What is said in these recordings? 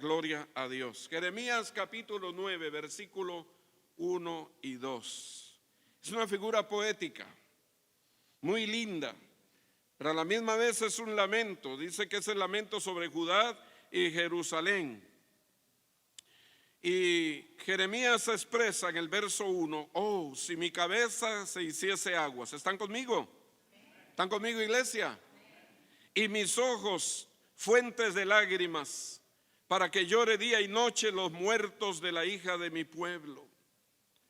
gloria a Dios. Jeremías capítulo 9, versículo 1 y 2. Es una figura poética, muy linda, pero a la misma vez es un lamento. Dice que es el lamento sobre Judá y Jerusalén. Y Jeremías expresa en el verso 1, oh, si mi cabeza se hiciese aguas. ¿Están conmigo? ¿Están conmigo, iglesia? Y mis ojos fuentes de lágrimas, para que llore día y noche los muertos de la hija de mi pueblo.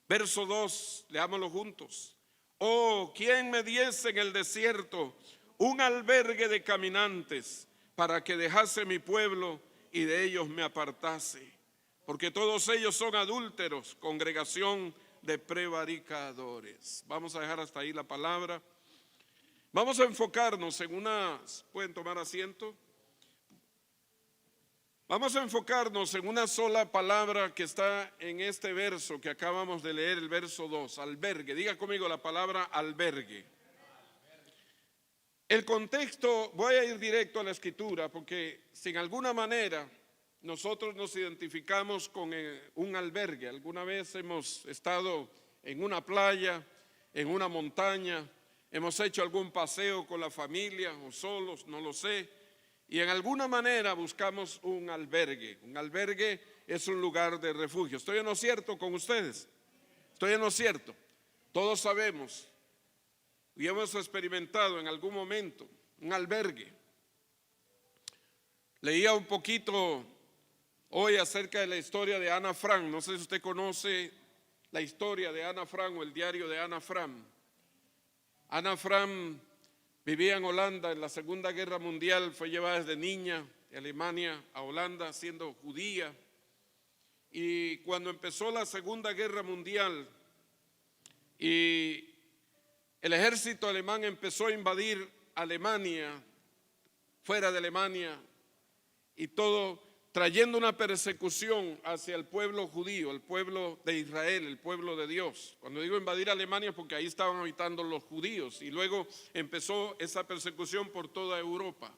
Verso 2, leámoslo juntos. Oh, ¿quién me diese en el desierto un albergue de caminantes, para que dejase mi pueblo y de ellos me apartase? Porque todos ellos son adúlteros, congregación de prevaricadores. Vamos a dejar hasta ahí la palabra. Vamos a enfocarnos en ¿pueden tomar asiento? Vamos a enfocarnos en una sola palabra que está en este verso que acabamos de leer, el verso 2, albergue. Diga conmigo la palabra albergue. El contexto, voy a ir directo a la escritura, porque si en alguna manera nosotros nos identificamos con un albergue, alguna vez hemos estado en una playa, en una montaña, hemos hecho algún paseo con la familia o solos, no lo sé. Y en alguna manera buscamos un albergue. Un albergue es un lugar de refugio. ¿Estoy en lo cierto con ustedes? ¿Estoy en lo cierto? Todos sabemos y hemos experimentado en algún momento un albergue. Leía un poquito hoy acerca de la historia de Ana Frank. No sé si usted conoce la historia de Ana Frank o el diario de Ana Frank. Ana Frank vivía en Holanda en la Segunda Guerra Mundial, fue llevada desde niña de Alemania a Holanda siendo judía. Y cuando empezó la Segunda Guerra Mundial y el ejército alemán empezó a invadir Alemania, fuera de Alemania, y todo trayendo una persecución hacia el pueblo judío, el pueblo de Israel, el pueblo de Dios. Cuando digo invadir Alemania, porque ahí estaban habitando los judíos, y luego empezó esa persecución por toda Europa.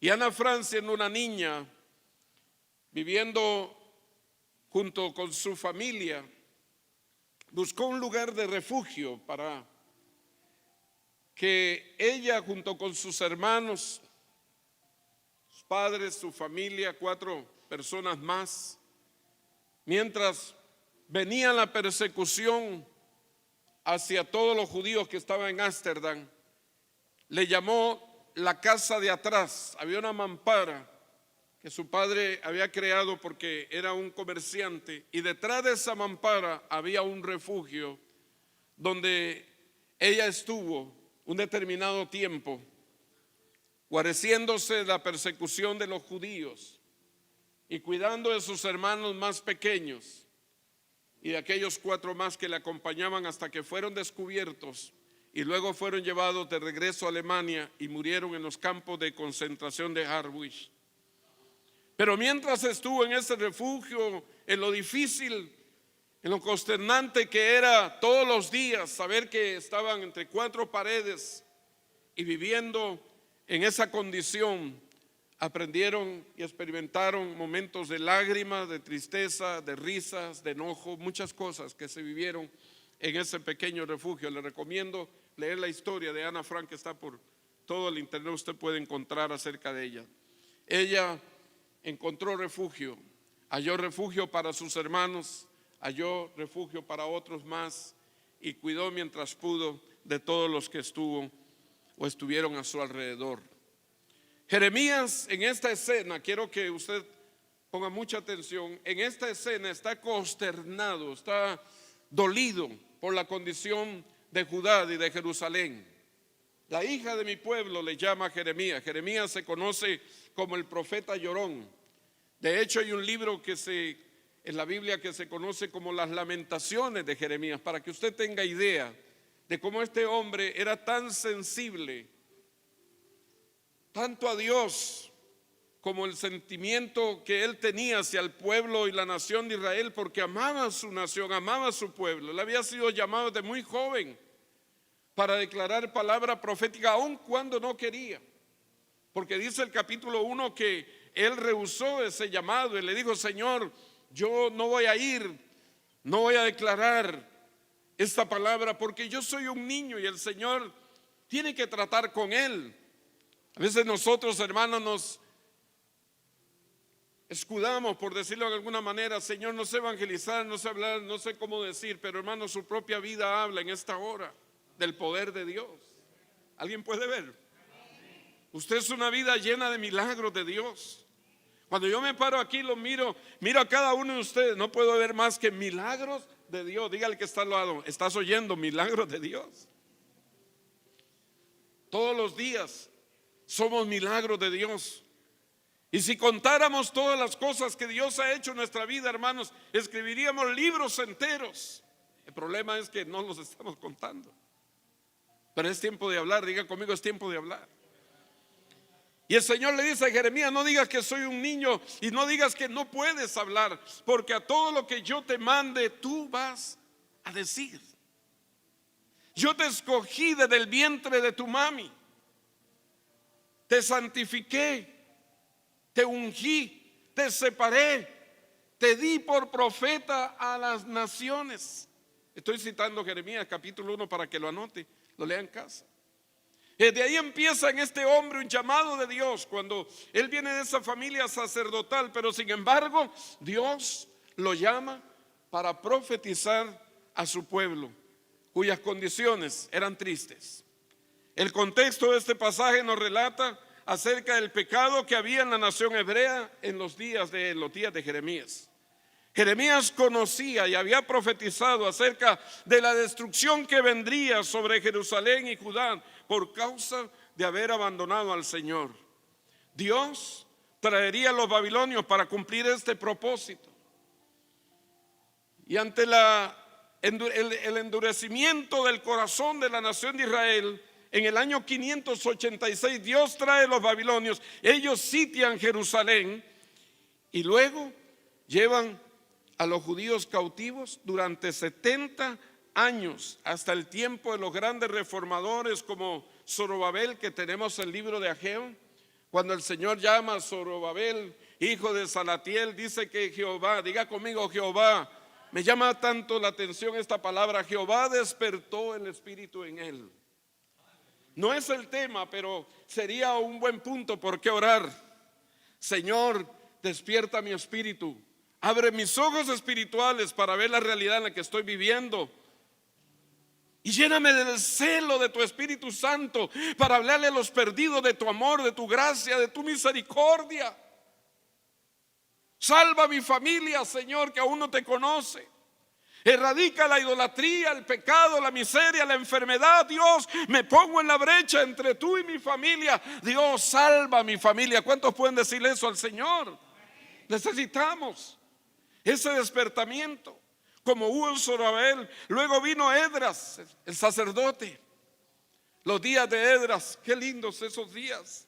Y Ana Frank, siendo una niña, viviendo junto con su familia, buscó un lugar de refugio para que ella, junto con sus hermanos, padres, su familia, 4 personas más, mientras venía la persecución hacia todos los judíos que estaban en Ámsterdam, le llamó la casa de atrás. Había una mampara que su padre había creado porque era un comerciante, y detrás de esa mampara había un refugio donde ella estuvo un determinado tiempo, guareciéndose de la persecución de los judíos y cuidando de sus hermanos más pequeños y de aquellos 4 más que le acompañaban hasta que fueron descubiertos y luego fueron llevados de regreso a Alemania y murieron en los campos de concentración de Auschwitz. Pero mientras estuvo en ese refugio, en lo difícil, en lo consternante que era todos los días saber que estaban entre 4 paredes y viviendo en esa condición, aprendieron y experimentaron momentos de lágrimas, de tristeza, de risas, de enojo, muchas cosas que se vivieron en ese pequeño refugio. Le recomiendo leer la historia de Ana Frank, que está por todo el internet, usted puede encontrar acerca de ella. Ella encontró refugio, halló refugio para sus hermanos, halló refugio para otros más y cuidó mientras pudo de todos los que estuvieron a su alrededor. Jeremías, en esta escena, quiero que usted ponga mucha atención, en esta escena está consternado, está dolido por la condición de Judá y de Jerusalén. La hija de mi pueblo le llama Jeremías. Jeremías se conoce como el profeta llorón. De hecho, hay un libro en la Biblia que se conoce como las Lamentaciones de Jeremías, para que usted tenga idea de cómo este hombre era tan sensible, tanto a Dios como el sentimiento que él tenía hacia el pueblo y la nación de Israel, porque amaba a su nación, amaba a su pueblo. Él había sido llamado desde muy joven para declarar palabra profética, aun cuando no quería, porque dice el capítulo 1 que él rehusó ese llamado y le dijo: Señor, yo no voy a ir, no voy a declarar esta palabra porque yo soy un niño y el Señor tiene que tratar con él. A veces nosotros, hermanos, nos escudamos, por decirlo de alguna manera: Señor, no sé evangelizar, no sé hablar, no sé cómo decir. Pero hermano, su propia vida habla en esta hora del poder de Dios. ¿Alguien puede ver? Usted es una vida llena de milagros de Dios. Cuando yo me paro aquí, lo miro a cada uno de ustedes, no puedo ver más que milagros de Dios. Dígale que está al lado: estás oyendo milagros de Dios. Todos los días somos milagros de Dios. Y si contáramos todas las cosas que Dios ha hecho en nuestra vida, hermanos, escribiríamos libros enteros. El problema es que no los estamos contando. Pero es tiempo de hablar. Diga conmigo: es tiempo de hablar. Y el Señor le dice a Jeremías: no digas que soy un niño y no digas que no puedes hablar, porque a todo lo que yo te mande tú vas a decir. Yo te escogí desde el vientre de tu mami, te santifiqué, te ungí, te separé, te di por profeta a las naciones. Estoy citando Jeremías capítulo 1 para que lo anote, lo lea en casa. De ahí empieza en este hombre un llamado de Dios, cuando él viene de esa familia sacerdotal, pero sin embargo Dios lo llama para profetizar a su pueblo, cuyas condiciones eran tristes. El contexto de este pasaje nos relata acerca del pecado que había en la nación hebrea en los días de Jeremías. Jeremías conocía y había profetizado acerca de la destrucción que vendría sobre Jerusalén y Judá por causa de haber abandonado al Señor. Dios traería a los babilonios para cumplir este propósito. Y ante el endurecimiento del corazón de la nación de Israel, en el año 586 Dios trae a los babilonios. Ellos sitian Jerusalén y luego llevan a los judíos cautivos durante 70 años, hasta el tiempo de los grandes reformadores como Zorobabel, que tenemos el libro de Ageo. Cuando el Señor llama a Zorobabel, hijo de Salatiel, dice que Jehová, diga conmigo: Jehová. Me llama tanto la atención esta palabra: Jehová despertó el espíritu en él. No es el tema, pero sería un buen punto por qué orar. Señor, despierta mi espíritu. Abre mis ojos espirituales para ver la realidad en la que estoy viviendo. Y lléname del celo de tu Espíritu Santo para hablarle a los perdidos de tu amor, de tu gracia, de tu misericordia. Salva a mi familia, Señor, que aún no te conoce. Erradica la idolatría, el pecado, la miseria, la enfermedad. Dios, me pongo en la brecha entre tú y mi familia. Dios, salva a mi familia. ¿Cuántos pueden decirle eso al Señor? Necesitamos ese despertamiento, como hubo en Zorobabel. Luego vino Esdras, el sacerdote. Los días de Esdras, qué lindos esos días.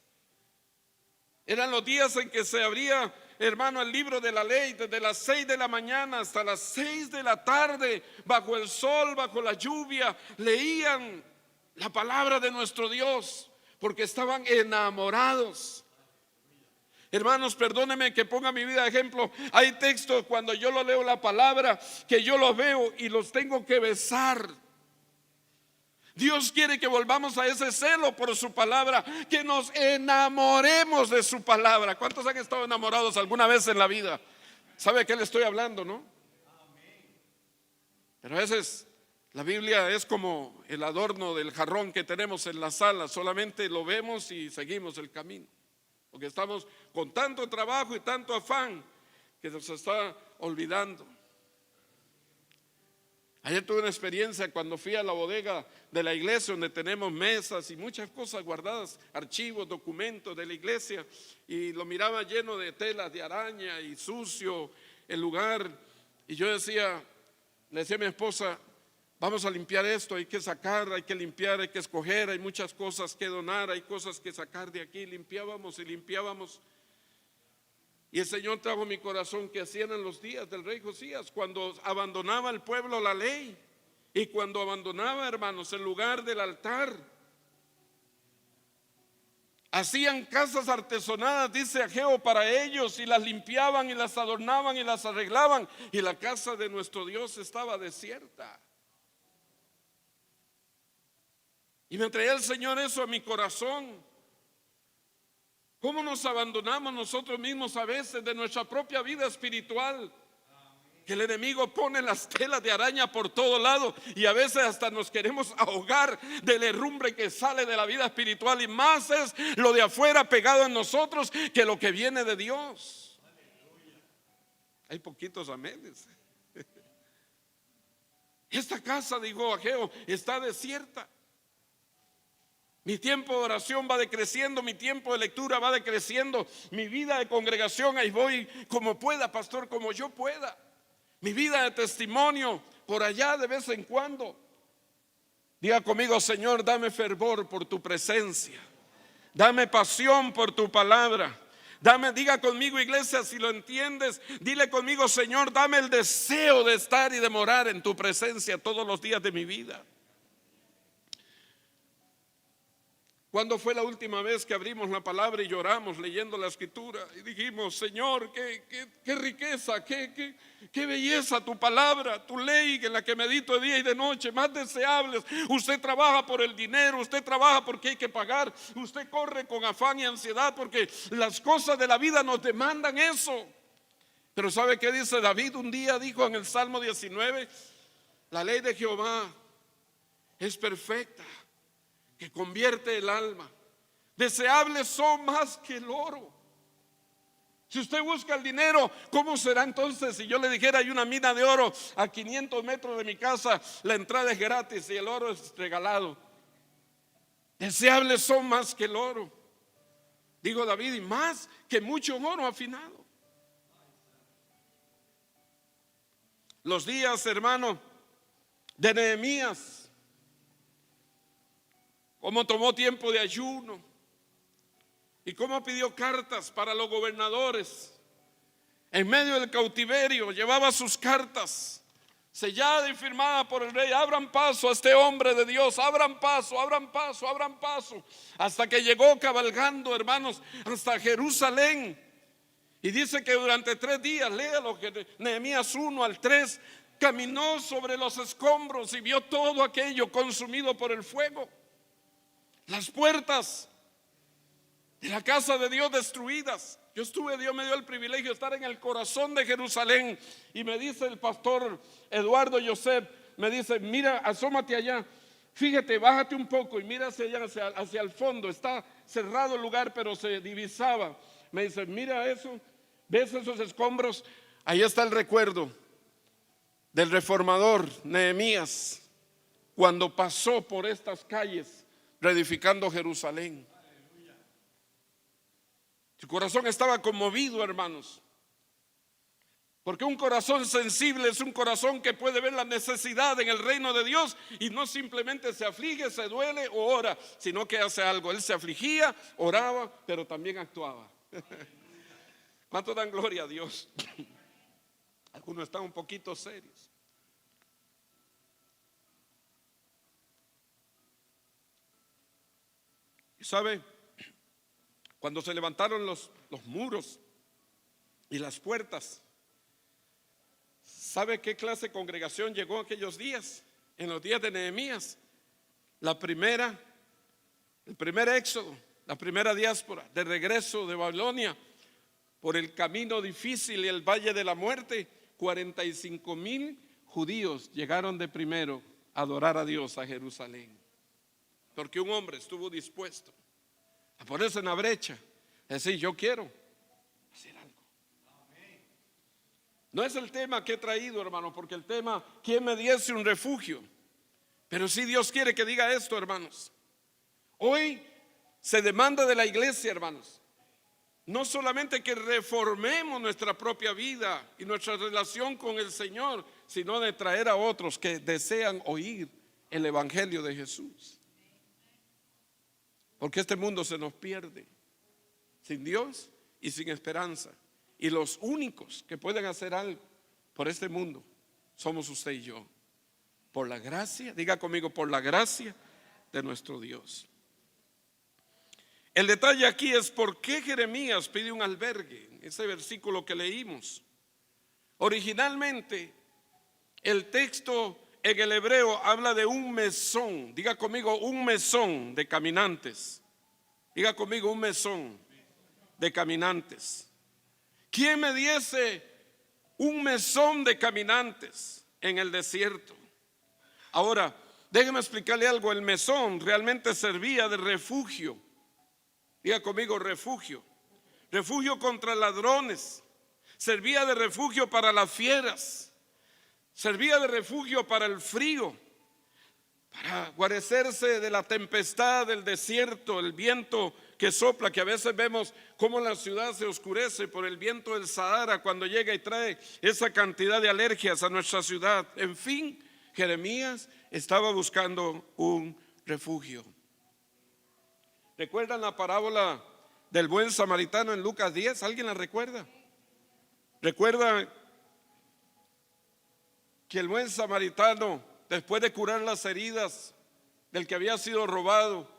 Eran los días en que se abría, hermano, el libro de la ley, desde las 6 de la mañana hasta las 6 de la tarde, bajo el sol, bajo la lluvia, leían la palabra de nuestro Dios, porque estaban enamorados. Hermanos, perdónenme que ponga mi vida de ejemplo. Hay textos cuando yo lo leo la palabra que yo los veo y los tengo que besar. Dios quiere que volvamos a ese celo por su palabra, que nos enamoremos de su palabra. ¿Cuántos han estado enamorados alguna vez en la vida? ¿Sabe a qué le estoy hablando, no? Pero a veces la Biblia es como el adorno del jarrón que tenemos en la sala. Solamente lo vemos y seguimos el camino, porque estamos con tanto trabajo y tanto afán que nos está olvidando. Ayer tuve una experiencia cuando fui a la bodega de la iglesia, donde tenemos mesas y muchas cosas guardadas, archivos, documentos de la iglesia, y lo miraba lleno de telas de araña y sucio el lugar. Y yo le decía a mi esposa: vamos a limpiar esto, hay que sacar, hay que limpiar, hay que escoger, hay muchas cosas que donar, hay cosas que sacar de aquí. Limpiábamos y limpiábamos. Y el Señor trajo a mi corazón que hacían en los días del rey Josías, cuando abandonaba el pueblo la ley y cuando abandonaba, hermanos, el lugar del altar. Hacían casas artesonadas, dice Ageo, para ellos, y las limpiaban y las adornaban y las arreglaban, y la casa de nuestro Dios estaba desierta. Y me traía el Señor eso a mi corazón. ¿Cómo nos abandonamos nosotros mismos a veces de nuestra propia vida espiritual? Que el enemigo pone las telas de araña por todo lado, y a veces hasta nos queremos ahogar del herrumbre que sale de la vida espiritual, y más es lo de afuera pegado en nosotros que lo que viene de Dios. Hay poquitos amenes. Esta casa, dijo Ageo, está desierta. Mi tiempo de oración va decreciendo, mi tiempo de lectura va decreciendo, mi vida de congregación, ahí voy como pueda, pastor, como yo pueda. Mi vida de testimonio por allá de vez en cuando. Diga conmigo: Señor, dame fervor por tu presencia, dame pasión por tu palabra. Diga conmigo, iglesia, si lo entiendes, dile conmigo: Señor, dame el deseo de estar y de morar en tu presencia todos los días de mi vida. ¿Cuándo fue la última vez que abrimos la palabra y lloramos leyendo la escritura y dijimos: Señor, qué riqueza, qué belleza tu palabra, tu ley en la que medito de día y de noche, más deseables? Usted trabaja por el dinero, usted trabaja porque hay que pagar, usted corre con afán y ansiedad porque las cosas de la vida nos demandan eso. Pero ¿sabe qué dice David? Un día dijo en el Salmo 19: la ley de Jehová es perfecta, que convierte el alma. Deseables son más que el oro. Si usted busca el dinero, ¿cómo será entonces si yo le dijera: hay una mina de oro a 500 metros de mi casa, la entrada es gratis y el oro es regalado? Deseables son más que el oro, dijo David, y más que mucho oro afinado. Los días, hermano, de Nehemías, cómo tomó tiempo de ayuno y cómo pidió cartas para los gobernadores. En medio del cautiverio llevaba sus cartas sellada y firmada por el rey: abran paso a este hombre de Dios, abran paso, abran paso, abran paso. Hasta que llegó cabalgando, hermanos, hasta Jerusalén. Y dice que durante 3 días, léalo, que Nehemías 1 al 3, caminó sobre los escombros y vio todo aquello consumido por el fuego. Las puertas de la casa de Dios destruidas. Dios me dio el privilegio de estar en el corazón de Jerusalén, y me dice el pastor Eduardo Joseph, me dice: mira, asómate allá, fíjate, bájate un poco y mira hacia allá, hacia el fondo. Está cerrado el lugar, pero se divisaba. Me dice: mira eso, ¿ves esos escombros? Ahí está el recuerdo del reformador Nehemías cuando pasó por estas calles reedificando Jerusalén. Su corazón estaba conmovido, hermanos, porque un corazón sensible es un corazón que puede ver la necesidad en el reino de Dios y no simplemente se aflige, se duele o ora, sino que hace algo. Él se afligía, oraba, pero también actuaba. ¿Cuánto dan gloria a Dios? Algunos están un poquito serios. Y sabe, cuando se levantaron los muros y las puertas, ¿sabe qué clase de congregación llegó aquellos días? En los días de Nehemías, el primer éxodo, la primera diáspora de regreso de Babilonia por el camino difícil y el valle de la muerte. 45,000 judíos llegaron de primero a adorar a Dios a Jerusalén, porque un hombre estuvo dispuesto a ponerse en la brecha, es decir: yo quiero hacer algo. No es el tema que he traído, hermano, porque el tema: ¿quién me diese un refugio? Pero sí Dios quiere que diga esto, hermanos. Hoy se demanda de la iglesia, hermanos, no solamente que reformemos nuestra propia vida y nuestra relación con el Señor, sino de traer a otros que desean oír el evangelio de Jesús. Porque este mundo se nos pierde sin Dios y sin esperanza, y los únicos que pueden hacer algo por este mundo somos usted y yo, por la gracia, diga conmigo, por la gracia de nuestro Dios. El detalle aquí es por qué Jeremías pide un albergue, ese versículo que leímos. Originalmente, el texto en el hebreo habla de un mesón. Diga conmigo, un mesón de caminantes. Diga conmigo, un mesón de caminantes. ¿Quién me diese un mesón de caminantes en el desierto? Ahora, déjeme explicarle algo. El mesón realmente servía de refugio. Diga conmigo, refugio. Refugio contra ladrones. Servía de refugio para las fieras. Servía de refugio para el frío, para guarecerse de la tempestad del desierto, el viento que sopla, que a veces vemos cómo la ciudad se oscurece por el viento del Sahara cuando llega y trae esa cantidad de alergias a nuestra ciudad. En fin, Jeremías estaba buscando un refugio. ¿Recuerdan la parábola del buen samaritano en Lucas 10? ¿Alguien la recuerda? ¿Recuerda que el buen samaritano, después de curar las heridas del que había sido robado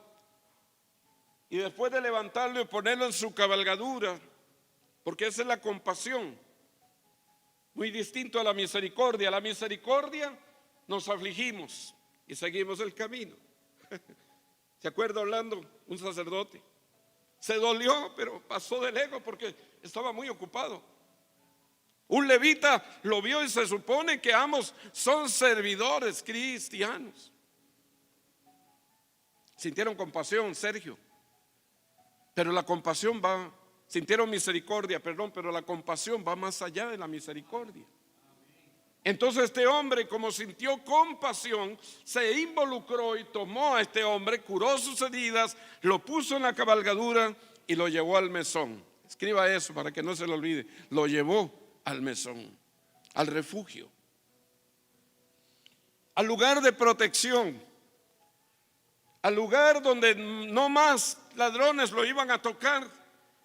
y después de levantarlo y ponerlo en su cabalgadura, porque esa es la compasión, muy distinto a la misericordia? La misericordia nos afligimos y seguimos el camino. ¿Se acuerda Orlando, un sacerdote? Se dolió, pero pasó de lejos porque estaba muy ocupado. Un levita lo vio y se supone que ambos son servidores cristianos. Sintieron compasión, Sergio, pero la compasión va, sintieron misericordia, perdón, pero la compasión va más allá de la misericordia. Entonces este hombre, como sintió compasión, se involucró y tomó a este hombre, curó sus heridas, lo puso en la cabalgadura y lo llevó al mesón. Escriba eso para que no se lo olvide. Lo llevó al mesón, al refugio, al lugar de protección, al lugar donde no más ladrones lo iban a tocar,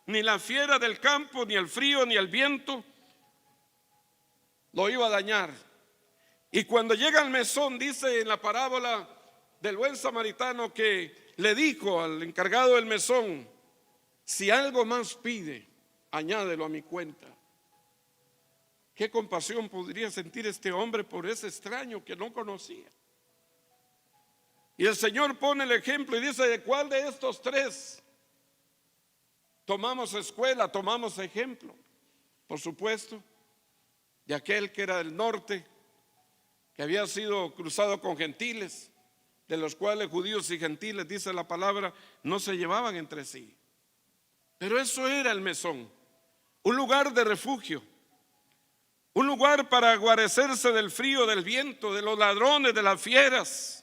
ni la fiera del campo, ni el frío, ni el viento lo iba a dañar. Y cuando llega al mesón, dice en la parábola del buen samaritano que le dijo al encargado del mesón: si algo más pide, añádelo a mi cuenta. ¿Qué compasión podría sentir este hombre por ese extraño que no conocía? Y el Señor pone el ejemplo y dice: ¿de cuál de estos tres tomamos escuela, tomamos ejemplo? Por supuesto, de aquel que era del norte, que había sido cruzado con gentiles, de los cuales judíos y gentiles, dice la palabra, no se llevaban entre sí. Pero eso era el mesón, un lugar de refugio, un lugar para guarecerse del frío, del viento, de los ladrones, de las fieras.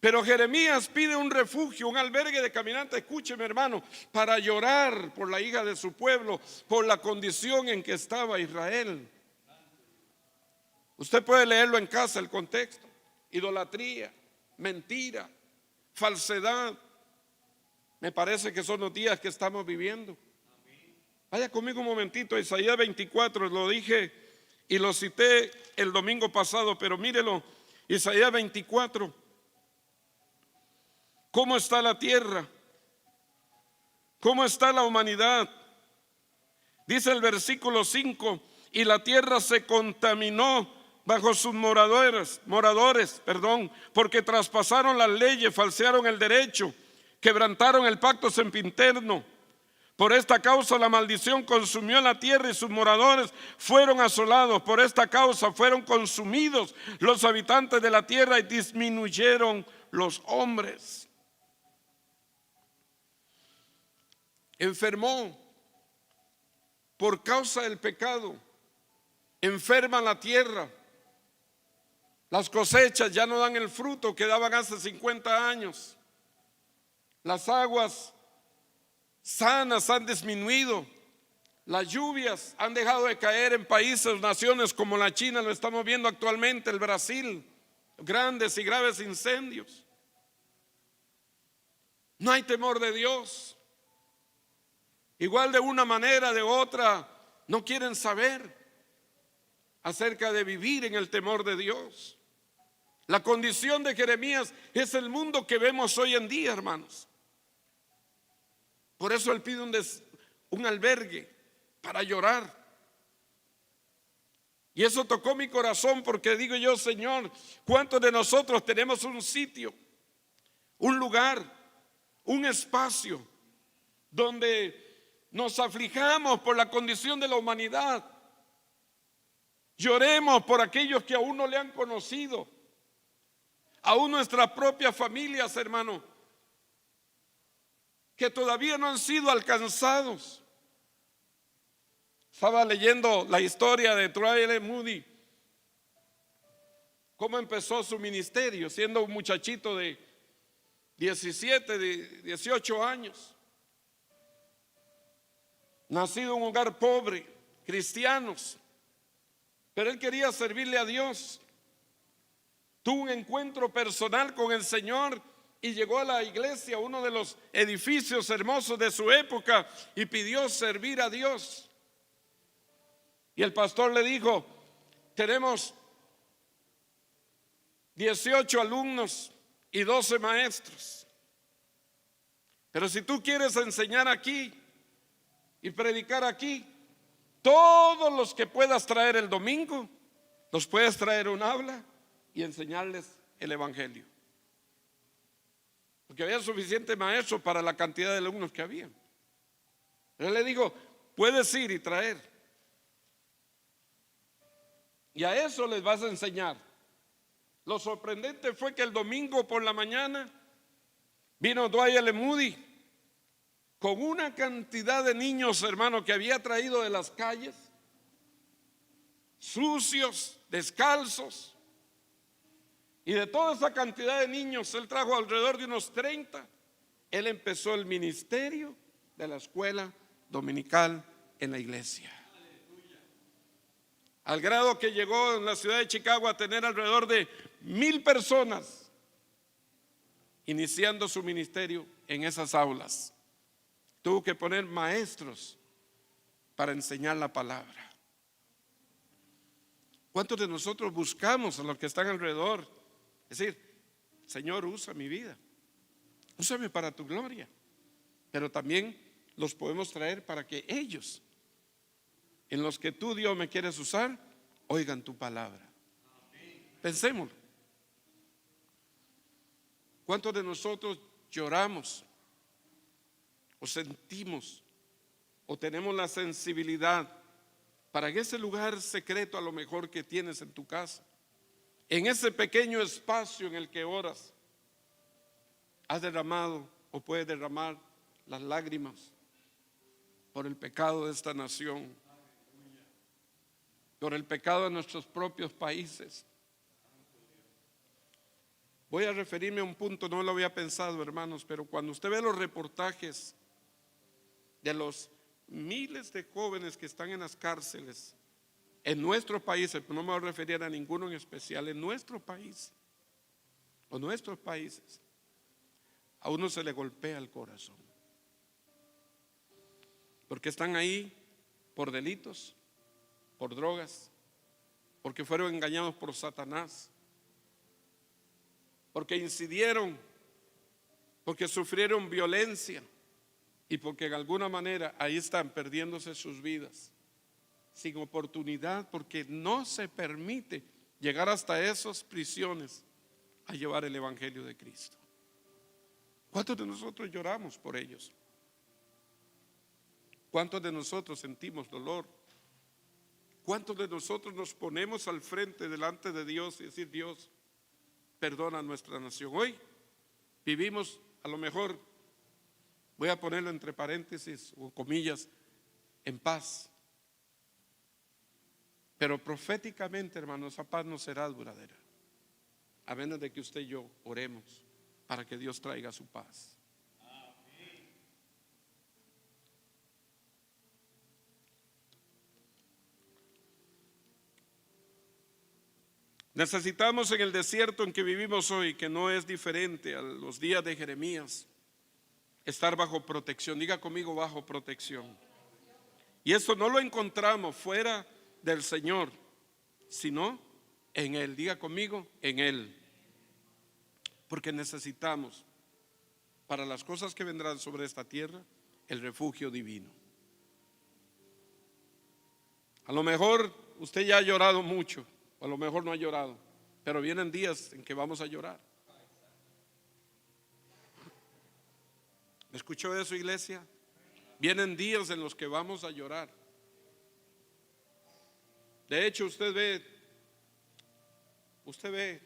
Pero Jeremías pide un refugio, un albergue de caminantes, escúcheme hermano, para llorar por la hija de su pueblo, por la condición en que estaba Israel. Usted puede leerlo en casa, el contexto: idolatría, mentira, falsedad. Me parece que son los días que estamos viviendo. Vaya conmigo un momentito a Isaías 24, lo dije y lo cité el domingo pasado, pero mírelo, Isaías 24. ¿Cómo está la tierra? ¿Cómo está la humanidad? Dice el versículo 5: y la tierra se contaminó bajo sus moradores, porque traspasaron las leyes, falsearon el derecho, quebrantaron el pacto sempiterno. Por esta causa la maldición consumió la tierra y sus moradores fueron asolados. Por esta causa fueron consumidos los habitantes de la tierra y disminuyeron los hombres. Enfermó por causa del pecado, enferma la tierra. Las cosechas ya no dan el fruto que daban hace 50 años. Las aguas sanas han disminuido. Las lluvias han dejado de caer en países, naciones como la China, lo estamos viendo actualmente, el Brasil, grandes y graves incendios. No hay temor de Dios. Igual de una manera, de otra, no quieren saber acerca de vivir en el temor de Dios. La condición de Jeremías es el mundo que vemos hoy en día, hermanos. Por eso él pide un albergue para llorar. Y eso tocó mi corazón, porque digo yo, Señor, ¿cuántos de nosotros tenemos un sitio, un lugar, un espacio donde nos aflijamos por la condición de la humanidad? Lloremos por aquellos que aún no le han conocido, aún nuestras propias familias, hermano, que todavía no han sido alcanzados. Estaba leyendo la historia de Dwight Moody, cómo empezó su ministerio siendo un muchachito de 17, de 18 años, nacido en un hogar pobre, cristianos, pero él quería servirle a Dios. Tuvo un encuentro personal con el Señor y llegó a la iglesia, uno de los edificios hermosos de su época, y pidió servir a Dios. Y el pastor le dijo: tenemos 18 alumnos y 12 maestros, pero si tú quieres enseñar aquí y predicar aquí, todos los que puedas traer el domingo, los puedes traer un aula y enseñarles el evangelio, porque había suficiente maestros para la cantidad de alumnos que había. Él le dijo: puedes ir y traer, y a eso les vas a enseñar. Lo sorprendente fue que el domingo por la mañana vino Dwight Moody con una cantidad de niños, hermano, que había traído de las calles, sucios, descalzos. Y de toda esa cantidad de niños, él trajo alrededor de unos 30. Él empezó el ministerio de la escuela dominical en la iglesia, al grado que llegó en la ciudad de Chicago a tener alrededor de 1,000 personas iniciando su ministerio en esas aulas. Tuvo que poner maestros para enseñar la palabra. ¿Cuántos de nosotros buscamos a los que están alrededor? Es decir, Señor, usa mi vida, úsame para tu gloria, pero también los podemos traer para que ellos, en los que tú, Dios, me quieres usar, oigan tu palabra. Pensémoslo. ¿Cuántos de nosotros lloramos o sentimos o tenemos la sensibilidad para que ese lugar secreto, a lo mejor que tienes en tu casa, en ese pequeño espacio en el que oras, has derramado o puedes derramar las lágrimas por el pecado de esta nación, por el pecado de nuestros propios países? Voy a referirme a un punto, no lo había pensado, hermanos, pero cuando usted ve los reportajes de los miles de jóvenes que están en las cárceles en nuestro país, no me voy a referir a ninguno en especial, en nuestro país o nuestros países, a uno se le golpea el corazón, porque están ahí por delitos, por drogas, porque fueron engañados por Satanás, porque incidieron, porque sufrieron violencia y porque de alguna manera ahí están perdiéndose sus vidas sin oportunidad, porque no se permite llegar hasta esas prisiones a llevar el evangelio de Cristo. ¿Cuántos de nosotros lloramos por ellos? ¿Cuántos de nosotros sentimos dolor? ¿Cuántos de nosotros nos ponemos al frente delante de Dios y decir: Dios, perdona a nuestra nación? Hoy vivimos, a lo mejor, voy a ponerlo entre paréntesis o comillas, en paz. Pero proféticamente, hermanos, esa paz no será duradera, a menos de que usted y yo oremos para que Dios traiga su paz. Necesitamos en el desierto en que vivimos hoy, que no es diferente a los días de Jeremías, estar bajo protección. Diga conmigo: bajo protección. Y eso no lo encontramos fuera del Señor, sino en Él. Diga conmigo: en Él. Porque necesitamos, para las cosas que vendrán sobre esta tierra, el refugio divino. A lo mejor usted ya ha llorado mucho, o a lo mejor no ha llorado, pero vienen días en que vamos a llorar. ¿Me escuchó eso, iglesia? Vienen días en los que vamos a llorar. De hecho, usted ve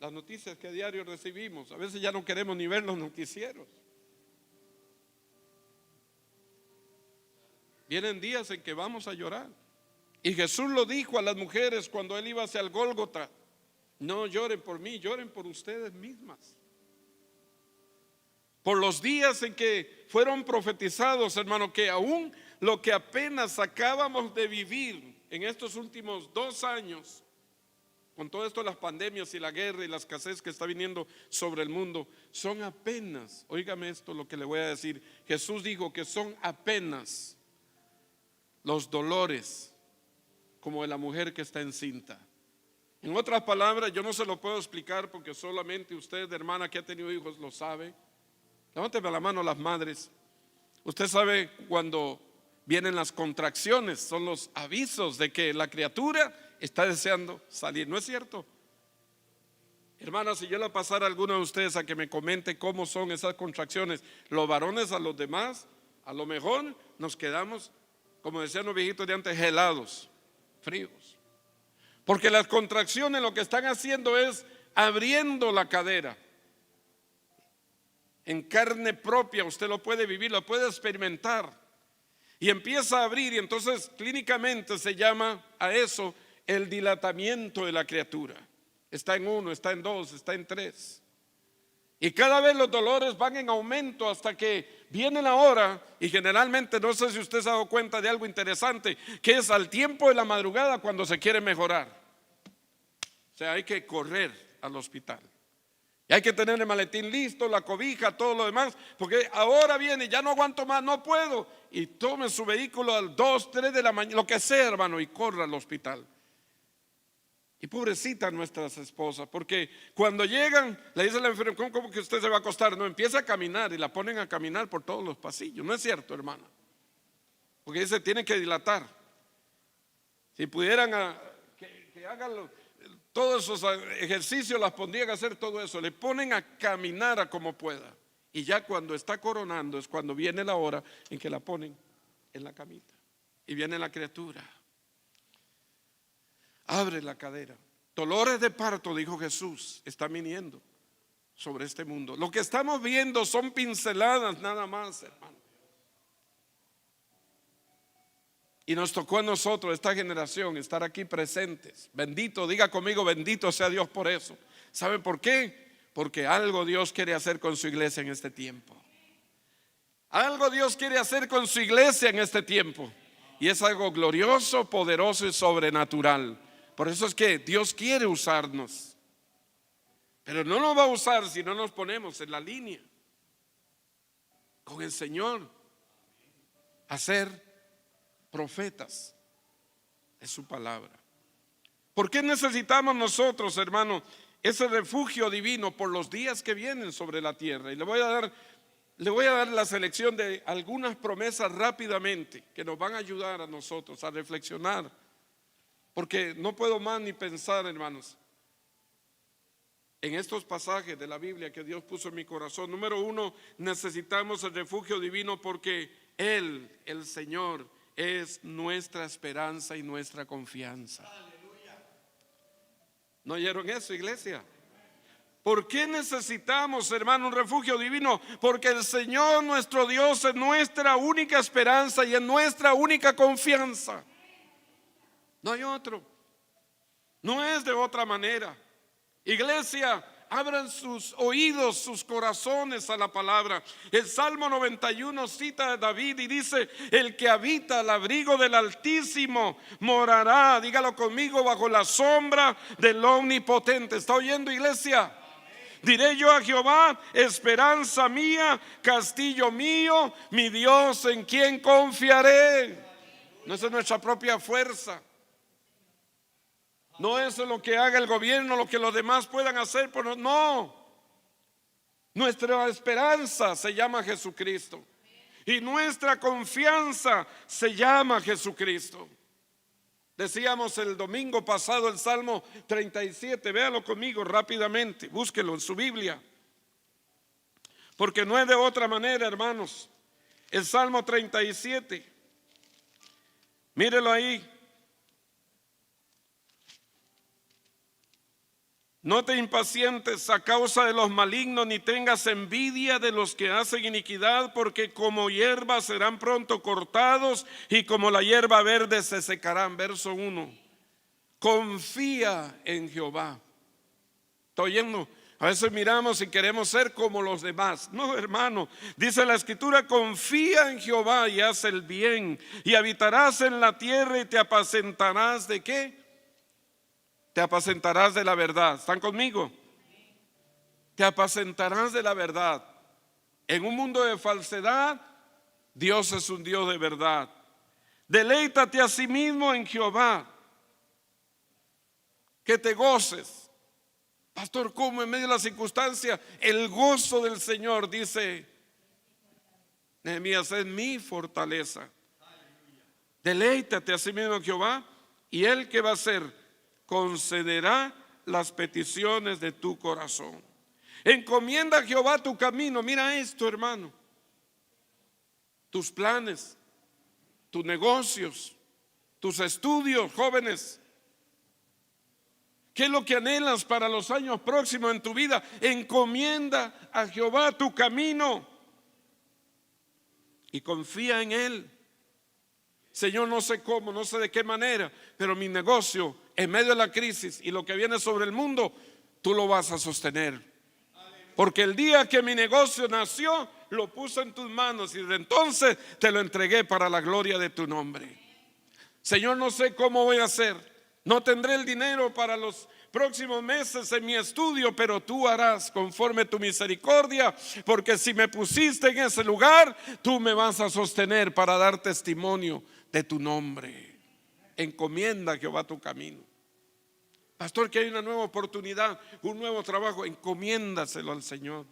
las noticias que a diario recibimos. A veces ya no queremos ni ver los noticieros. Vienen días en que vamos a llorar. Y Jesús lo dijo a las mujeres cuando él iba hacia el Gólgota: no lloren por mí, lloren por ustedes mismas. Por los días en que fueron profetizados, hermano, que aún lo que apenas acabamos de vivir en estos últimos 2 años, con todo esto de las pandemias y la guerra y la escasez que está viniendo sobre el mundo, son apenas, óigame esto lo que le voy a decir, Jesús dijo que son apenas los dolores como de la mujer que está encinta. En otras palabras, yo no se lo puedo explicar porque solamente usted, hermana que ha tenido hijos, lo sabe. Levánteme la mano las madres. Usted sabe cuando vienen las contracciones, son los avisos de que la criatura está deseando salir, ¿no es cierto? Hermana, si yo le pasara a alguno de ustedes a que me comente cómo son esas contracciones, los varones a los demás, a lo mejor nos quedamos, como decían los viejitos de antes, helados, fríos. Porque las contracciones lo que están haciendo es abriendo la cadera. En carne propia usted lo puede vivir, lo puede experimentar. Y empieza a abrir, y entonces clínicamente se llama a eso el dilatamiento de la criatura. Está en 1, está en 2, está en 3. Y cada vez los dolores van en aumento hasta que viene la hora, y generalmente, no sé si usted se ha dado cuenta de algo interesante, que es al tiempo de la madrugada cuando se quiere mejorar. O sea, hay que correr al hospital. Y hay que tener el maletín listo, la cobija, todo lo demás, porque ahora viene, ya no aguanto más, no puedo. Y tome su vehículo a las 2, 3 de la mañana, lo que sea, hermano, y corra al hospital. Y pobrecita nuestras esposas, porque cuando llegan, le dice la enfermera: ¿cómo que usted se va a acostar? No, empieza a caminar, y la ponen a caminar por todos los pasillos. ¿No es cierto, hermana? Porque dice, tienen que dilatar. Si pudieran que hagan todos esos ejercicios, las pondrían a hacer todo eso. Le ponen a caminar a como pueda. Y ya cuando está coronando es cuando viene la hora en que la ponen en la camita. Y viene la criatura. Abre la cadera. Dolores de parto, dijo Jesús, están viniendo sobre este mundo. Lo que estamos viendo son pinceladas nada más, hermano. Y nos tocó a nosotros, esta generación, estar aquí presentes. Bendito, diga conmigo, bendito sea Dios por eso. ¿Sabe por qué? Porque algo Dios quiere hacer con su iglesia en este tiempo. Algo Dios quiere hacer con su iglesia en este tiempo. Y es algo glorioso, poderoso y sobrenatural. Por eso es que Dios quiere usarnos. Pero no nos va a usar si no nos ponemos en la línea con el Señor a ser profetas de su palabra. ¿Por qué necesitamos nosotros, hermano, ese refugio divino por los días que vienen sobre la tierra? Y le voy a dar la selección de algunas promesas rápidamente que nos van a ayudar a nosotros a reflexionar, porque no puedo más ni pensar, hermanos, en estos pasajes de la Biblia que Dios puso en mi corazón. Número 1, necesitamos el refugio divino porque Él, el Señor, es nuestra esperanza y nuestra confianza. ¿No oyeron eso, iglesia? ¿Por qué necesitamos, hermano, un refugio divino? Porque el Señor nuestro Dios es nuestra única esperanza y es nuestra única confianza. No hay otro. No es de otra manera. Iglesia, abran sus oídos, sus corazones a la palabra. El Salmo 91 cita a David y dice: el que habita al abrigo del Altísimo morará, dígalo conmigo, bajo la sombra del Omnipotente. ¿Está oyendo, iglesia? Diré yo a Jehová, esperanza mía, castillo mío, mi Dios en quien confiaré. No es nuestra propia fuerza. No es lo que haga el gobierno, lo que los demás puedan hacer por nosotros. No. Nuestra esperanza se llama Jesucristo. y nuestra confianza se llama Jesucristo. Decíamos el domingo pasado el Salmo 37, véalo conmigo rápidamente, búsquelo en su Biblia, porque no es de otra manera, hermanos. El Salmo 37, mírelo ahí. No te impacientes a causa de los malignos, ni tengas envidia de los que hacen iniquidad, porque como hierba serán pronto cortados y como la hierba verde se secarán. Verso 1. Confía en Jehová. ¿Está oyendo? A veces miramos y queremos ser como los demás. No, hermano, dice la Escritura: confía en Jehová y haz el bien, y habitarás en la tierra y te apacentarás ¿de qué? Te apacentarás de la verdad. ¿Están conmigo? Te apacentarás de la verdad. En un mundo de falsedad, Dios es un Dios de verdad. Deleítate a sí mismo en Jehová, que te goces. Pastor, ¿cómo en medio de la circunstancia? El gozo del Señor, dice Nehemías, es mi fortaleza. Deleítate a sí mismo en Jehová, y Él, ¿qué va a hacer? Concederá las peticiones de tu corazón. Encomienda a Jehová tu camino. Mira esto, hermano. Tus planes, tus negocios, tus estudios, jóvenes. ¿Qué es lo que anhelas para los años próximos en tu vida? Encomienda a Jehová tu camino y confía en Él. Señor, no sé cómo, no sé de qué manera, pero mi negocio en medio de la crisis y lo que viene sobre el mundo, tú lo vas a sostener. Porque el día que mi negocio nació, lo puse en tus manos y desde entonces te lo entregué para la gloria de tu nombre. Señor, no sé cómo voy a hacer, no tendré el dinero para los próximos meses en mi estudio, pero tú harás conforme tu misericordia, porque si me pusiste en ese lugar, tú me vas a sostener para dar testimonio de tu nombre. Encomienda a Jehová tu camino. Pastor, que hay una nueva oportunidad, un nuevo trabajo, encomiéndaselo al Señor.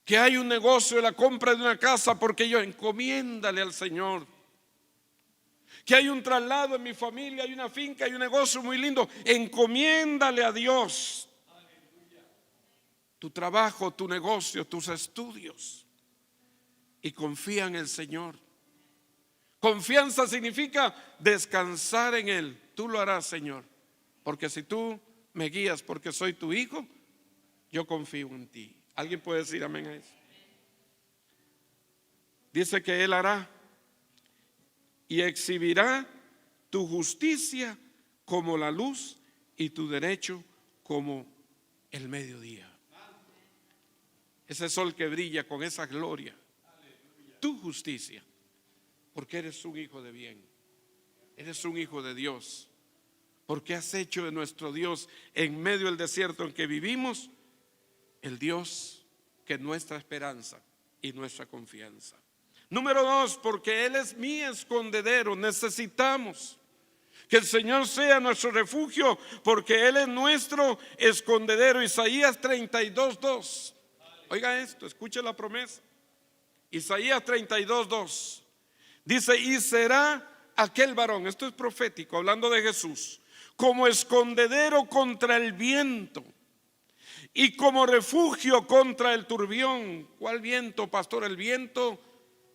Que hay un negocio de la compra de una casa, porque yo, encomiéndale al Señor. Que hay un traslado en mi familia, hay una finca, hay un negocio muy lindo, encomiéndale a Dios. Tu trabajo, tu negocio, tus estudios, y confía en el Señor. Confianza significa descansar en Él. Tú lo harás, Señor, porque si tú me guías, porque soy tu hijo, yo confío en ti. ¿Alguien puede decir amén a eso? Dice que Él hará y exhibirá tu justicia como la luz y tu derecho como el mediodía. Ese sol que brilla con esa gloria, tu justicia, porque eres un hijo de bien, eres un hijo de Dios, porque has hecho de nuestro Dios en medio del desierto en que vivimos el Dios que es nuestra esperanza y nuestra confianza. Número 2, porque Él es mi escondedero. Necesitamos que el Señor sea nuestro refugio, porque Él es nuestro escondedero. Isaías 32:2. Oiga esto, escuche la promesa. Isaías 32:2 dice: y será aquel varón, esto es profético, hablando de Jesús, como escondedero contra el viento y como refugio contra el turbión. ¿Cuál viento, pastor? El viento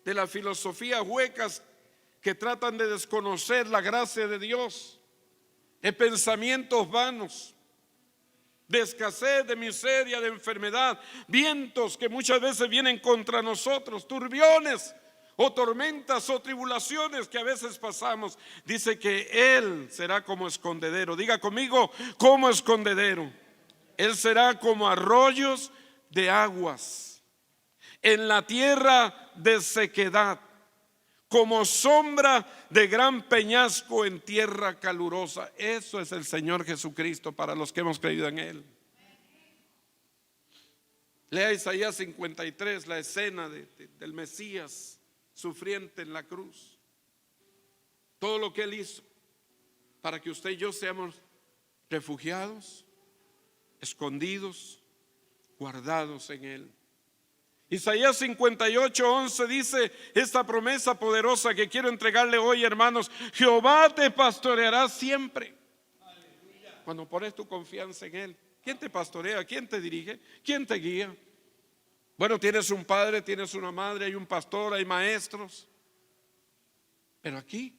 de las filosofías huecas que tratan de desconocer la gracia de Dios, de pensamientos vanos, de escasez, de miseria, de enfermedad, vientos que muchas veces vienen contra nosotros, turbiones o tormentas o tribulaciones que a veces pasamos. Dice que Él será como escondedero. Diga conmigo, como escondedero. Él será como arroyos de aguas en la tierra de sequedad, como sombra de gran peñasco en tierra calurosa. Eso es el Señor Jesucristo para los que hemos creído en Él. Lea Isaías 53, la escena del Mesías sufriente en la cruz. Todo lo que Él hizo para que usted y yo seamos refugiados, escondidos, guardados en Él. Isaías 58:11 dice esta promesa poderosa que quiero entregarle hoy, hermanos: Jehová te pastoreará siempre. Cuando pones tu confianza en Él, ¿quién te pastorea? ¿Quién te dirige? ¿Quién te guía? Bueno, tienes un padre, tienes una madre, hay un pastor, hay maestros. Pero aquí,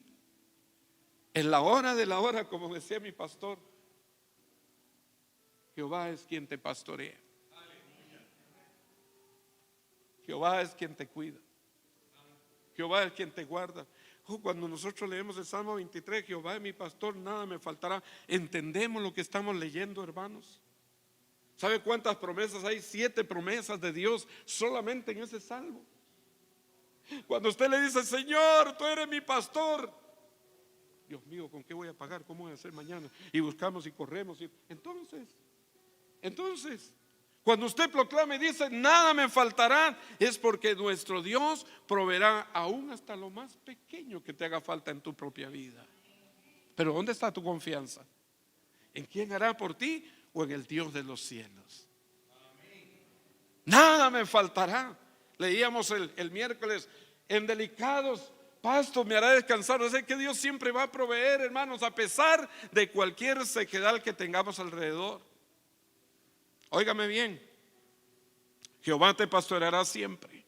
en la hora de la hora, como decía mi pastor, Jehová es quien te pastorea. Jehová es quien te cuida. Jehová es quien te guarda. Cuando nosotros leemos el Salmo 23, Jehová es mi pastor, nada me faltará. ¿Entendemos lo que estamos leyendo, hermanos? ¿Sabe cuántas promesas hay? 7 promesas de Dios solamente en ese salmo. Cuando usted le dice: Señor, tú eres mi pastor, Dios mío, ¿con qué voy a pagar? ¿Cómo voy a hacer mañana? Y buscamos y corremos. Entonces, cuando usted proclama y dice: nada me faltará, es porque nuestro Dios proveerá aún hasta lo más pequeño que te haga falta en tu propia vida. Pero ¿dónde está tu confianza? ¿En quién hará por ti o en el Dios de los cielos? Nada me faltará. Leíamos el miércoles: en delicados pastos me hará descansar. O sea que Dios siempre va a proveer, hermanos, a pesar de cualquier sequedad que tengamos alrededor. Óigame bien: Jehová te pastoreará siempre.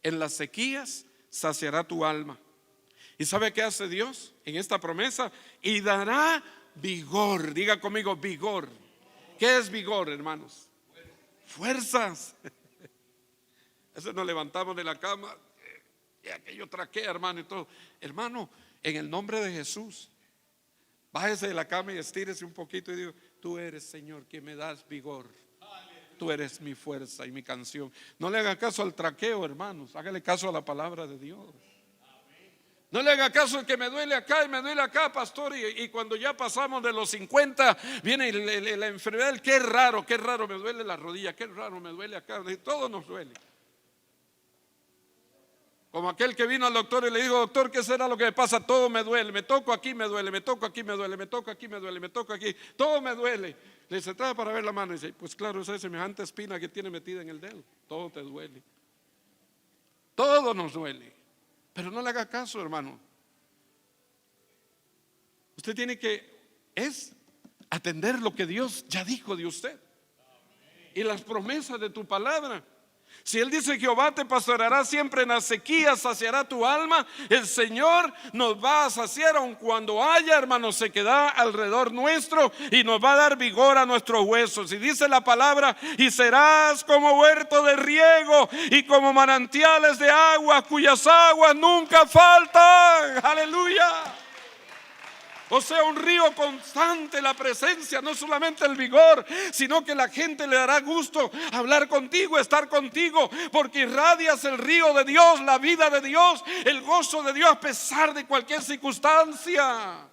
En las sequías saciará tu alma. ¿Y sabe qué hace Dios en esta promesa? Y dará vigor. Diga conmigo: vigor. ¿Qué es vigor, hermanos? Fuerzas. Eso nos levantamos de la cama y aquello traquea, hermano, y todo. Hermano, en el nombre de Jesús, bájese de la cama y estírese un poquito y digo: tú eres, Señor, quien me das vigor. Tú eres mi fuerza y mi canción. No le haga caso al traqueo, hermanos. Hágale caso a la palabra de Dios. No le haga caso al que me duele acá y me duele acá, pastor. Y cuando ya pasamos de los 50, viene la enfermedad. Qué raro me duele la rodilla. Qué raro me duele acá. Todo nos duele. Como aquel que vino al doctor y le dijo: doctor, ¿qué será lo que me pasa? Todo me duele, me toco aquí, me duele, me toco aquí, me duele, me toco aquí, me duele, me toco aquí, todo me duele. Le dice: trae para ver la mano. Y dice: pues claro, esa es semejante espina que tiene metida en el dedo. Todo te duele. Todo nos duele. Pero no le haga caso, hermano. Usted tiene que atender lo que Dios ya dijo de usted y las promesas de tu palabra. Si Él dice: Jehová te pastoreará siempre, en la sequía saciará tu alma, el Señor nos va a saciar aun cuando haya, hermanos, sequedad alrededor nuestro, y nos va a dar vigor a nuestros huesos. Y dice la palabra: y serás como huerto de riego y como manantiales de agua, cuyas aguas nunca faltan. Aleluya. O sea, un río constante, la presencia, no solamente el vigor, sino que la gente le dará gusto hablar contigo, estar contigo, porque irradias el río de Dios, la vida de Dios, el gozo de Dios a pesar de cualquier circunstancia.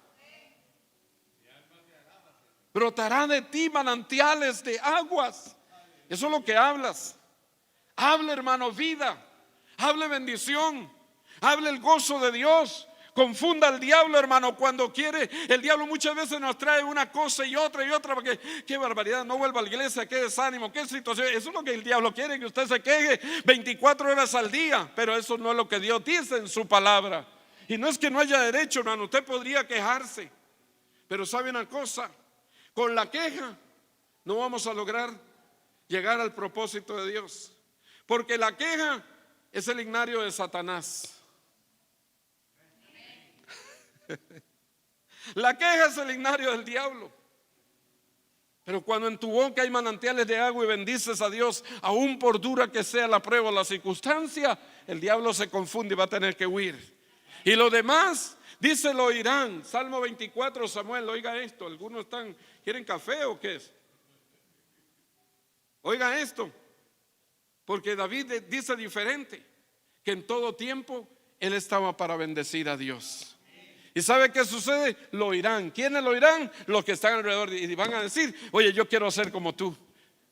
Brotará de ti manantiales de aguas. Eso es lo que hablas. Habla, hermano, vida. Hable bendición. Hable el gozo de Dios. Confunda al diablo, hermano, cuando quiere. El diablo muchas veces nos trae una cosa y otra, porque qué barbaridad, no vuelva a la iglesia, qué desánimo, qué situación. Eso es lo que el diablo quiere, que usted se queje 24 horas al día. Pero eso no es lo que Dios dice en su palabra. Y no es que no haya derecho, hermano, usted podría quejarse. Pero sabe una cosa: con la queja no vamos a lograr llegar al propósito de Dios, porque la queja es el ignario de Satanás. La queja es el ignario del diablo. Pero cuando en tu boca hay manantiales de agua y bendices a Dios, aún por dura que sea la prueba o la circunstancia, el diablo se confunde y va a tener que huir. Y lo demás, dice, lo oirán. Salmo 24, Samuel, oiga esto. Algunos ¿quieren café o qué es? Oiga esto, porque David dice diferente, que en todo tiempo él estaba para bendecir a Dios. ¿Y sabe qué sucede? Lo oirán. ¿Quiénes lo oirán? Los que están alrededor, y van a decir: oye, yo quiero ser como tú.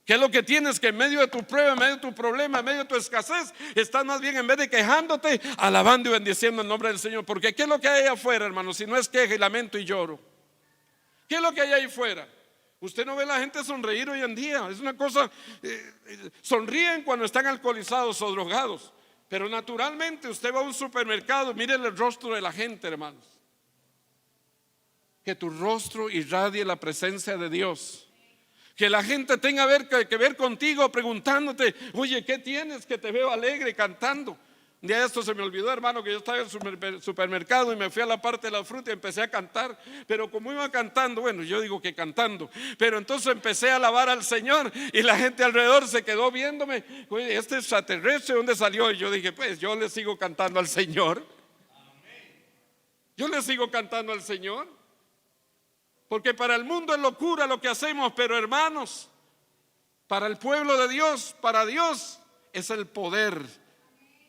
¿Qué es lo que tienes? Que en medio de tu prueba, en medio de tu problema, en medio de tu escasez, estás más bien, en vez de quejándote, alabando y bendiciendo el nombre del Señor. Porque ¿qué es lo que hay allá afuera, hermano? Si no es queja y lamento y lloro. ¿Qué es lo que hay ahí afuera? Usted no ve a la gente sonreír hoy en día. Es una cosa, sonríen cuando están alcoholizados o drogados. Pero naturalmente usted va a un supermercado, mire el rostro de la gente, hermanos. Que tu rostro irradie la presencia de Dios. Que la gente tenga que ver contigo preguntándote, oye, ¿qué tienes? Que te veo alegre cantando. Un día esto se me olvidó, hermano, que yo estaba en el supermercado y me fui a la parte de la fruta y empecé a cantar. Pero como iba cantando, bueno, yo digo que cantando, pero entonces empecé a alabar al Señor y la gente alrededor se quedó viéndome. Oye, este extraterrestre, ¿dónde salió? Y yo dije, pues yo le sigo cantando al Señor. Yo le sigo cantando al Señor. Porque para el mundo es locura lo que hacemos, pero hermanos, para el pueblo de Dios, para Dios es el poder.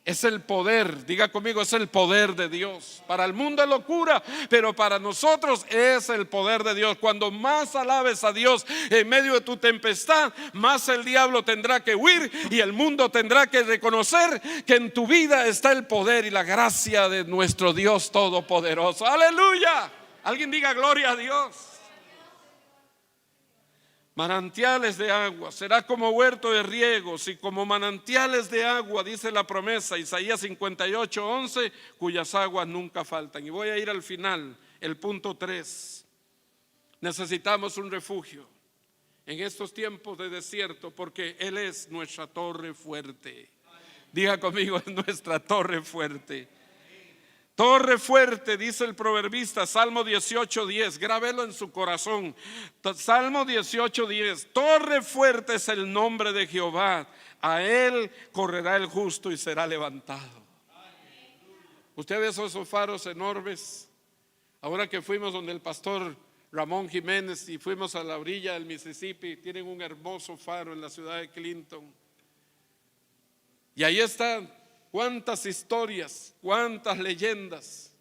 Es el poder, diga conmigo, es el poder de Dios. Para el mundo es locura, pero para nosotros es el poder de Dios. Cuando más alabes a Dios en medio de tu tempestad, más el diablo tendrá que huir y el mundo tendrá que reconocer que en tu vida está el poder y la gracia de nuestro Dios todopoderoso. Aleluya. Alguien diga gloria a Dios. Manantiales de agua, será como huerto de riegos y como manantiales de agua, dice la promesa, Isaías 58:11, cuyas aguas nunca faltan. Y voy a ir al final, el punto 3. Necesitamos un refugio en estos tiempos de desierto porque Él es nuestra torre fuerte. Diga conmigo, es nuestra torre fuerte. Torre fuerte, dice el proverbista, Salmo 18:10, grábelo en su corazón. Salmo 18:10, torre fuerte es el nombre de Jehová, a él correrá el justo y será levantado. Usted ve esos faros enormes. Ahora que fuimos donde el pastor Ramón Jiménez y fuimos a la orilla del Mississippi, tienen un hermoso faro en la ciudad de Clinton. Y ahí están. Cuántas historias, cuántas leyendas,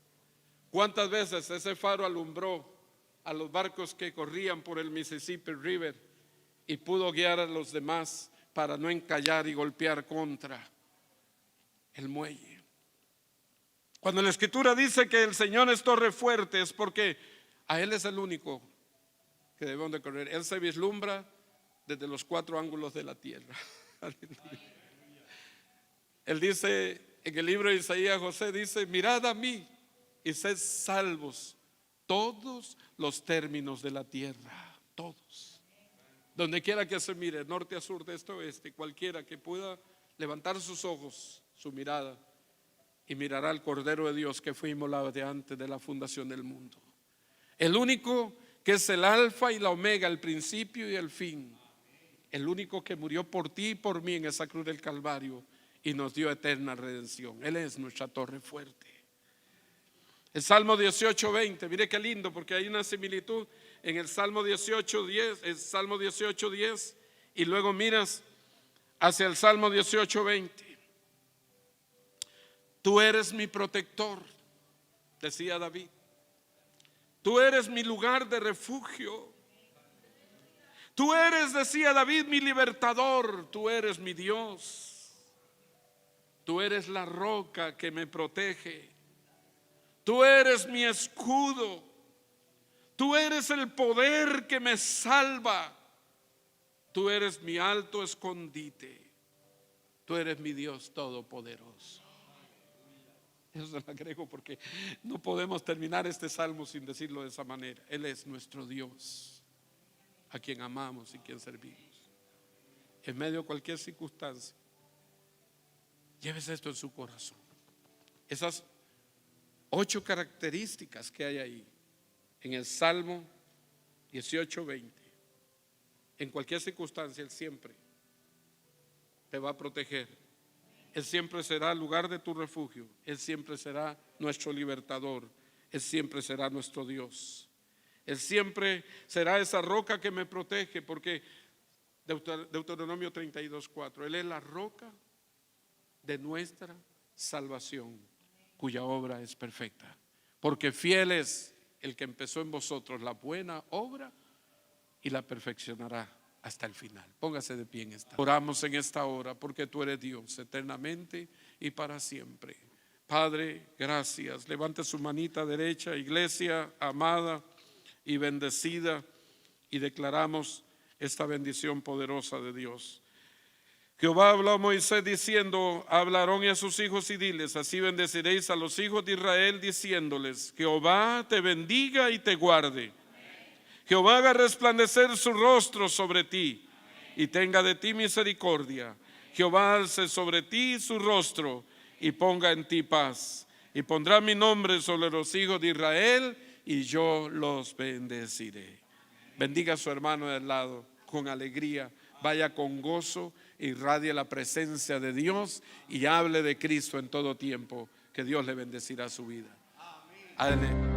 cuántas veces ese faro alumbró a los barcos que corrían por el Mississippi River y pudo guiar a los demás para no encallar y golpear contra el muelle. Cuando la Escritura dice que el Señor es torre fuerte, es porque a Él es el único que debemos de correr. Él se vislumbra desde los 4 ángulos de la tierra. Él dice en el libro de Isaías, José dice, mirad a mí y sed salvos todos los términos de la tierra, todos. Donde quiera que se mire, norte a sur, de este a oeste, cualquiera que pueda levantar sus ojos, su mirada, y mirará al Cordero de Dios que fue inmolado de antes de la fundación del mundo. El único que es el alfa y la omega, el principio y el fin. El único que murió por ti y por mí en esa cruz del Calvario y nos dio eterna redención. Él es nuestra torre fuerte. El Salmo 18:20, mire qué lindo, porque hay una similitud en el Salmo 18:10, el Salmo 18:10, y luego miras hacia el Salmo 18:20. Tú eres mi protector, decía David. Tú eres mi lugar de refugio. Tú eres, decía David, mi libertador. Tú eres mi Dios. Tú eres la roca que me protege. Tú eres mi escudo. Tú eres el poder que me salva. Tú eres mi alto escondite. Tú eres mi Dios todopoderoso. Eso se lo agrego porque no podemos terminar este salmo sin decirlo de esa manera. Él es nuestro Dios, a quien amamos y quien servimos. En medio de cualquier circunstancia, llévese esto en su corazón. Esas 8 características que hay ahí en el Salmo 18:20. En cualquier circunstancia, Él siempre te va a proteger. Él siempre será el lugar de tu refugio. Él siempre será nuestro libertador. Él siempre será nuestro Dios. Él siempre será esa roca que me protege, porque Deuteronomio 32:4, Él es la roca de nuestra salvación, cuya obra es perfecta. Porque fiel es el que empezó en vosotros la buena obra y la perfeccionará hasta el final. Póngase de pie en esta. Oramos en esta hora porque tú eres Dios eternamente y para siempre. Padre, gracias. Levante su manita derecha, iglesia amada y bendecida. y declaramos esta bendición poderosa de Dios. Jehová habló a Moisés diciendo: habla a Aarón y a sus hijos y diles: así bendeciréis a los hijos de Israel, diciéndoles: Jehová te bendiga y te guarde. Jehová haga resplandecer su rostro sobre ti y tenga de ti misericordia. Jehová alce sobre ti su rostro y ponga en ti paz. Y pondrá mi nombre sobre los hijos de Israel y yo los bendeciré. Bendiga a su hermano de al lado con alegría. Vaya con gozo, irradie la presencia de Dios y hable de Cristo en todo tiempo. Que Dios le bendecirá su vida. Amén.